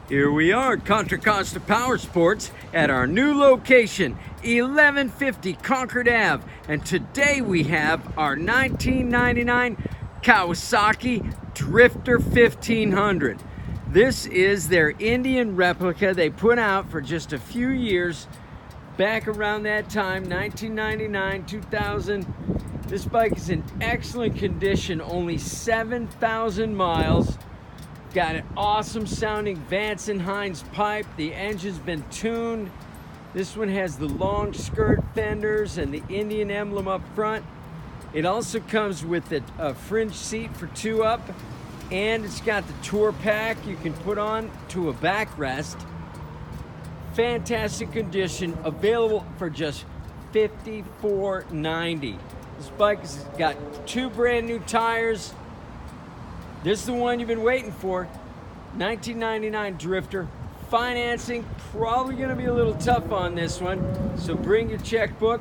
Here we are at Contra Costa Powersports at our new location, 1150 Concord Ave. And today we have our 1999 Kawasaki Drifter 1500. This is their Indian replica they put out for just a few years back around that time, 1999, 2000. This bike is in excellent condition, only 7,000 miles. Got an awesome sounding Vance & Hines pipe. The engine's been tuned. This one has the long skirt fenders and the Indian emblem up front. It also comes with a fringe seat for 2 up, and it's got the tour pack you can put on to a backrest. Fantastic condition, available for just $54.90. This bike has got 2 brand new tires. This is the one you've been waiting for, 1999 Drifter. Financing, probably gonna be a little tough on this one, so bring your checkbook.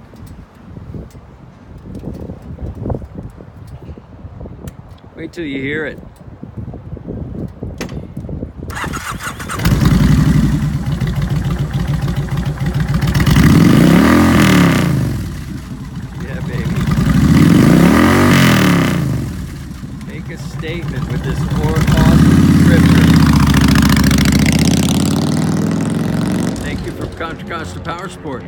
Wait till you hear it. Yeah, baby. Make a statement with this awesome Drifter. Thank you from Contra Costa Powersports.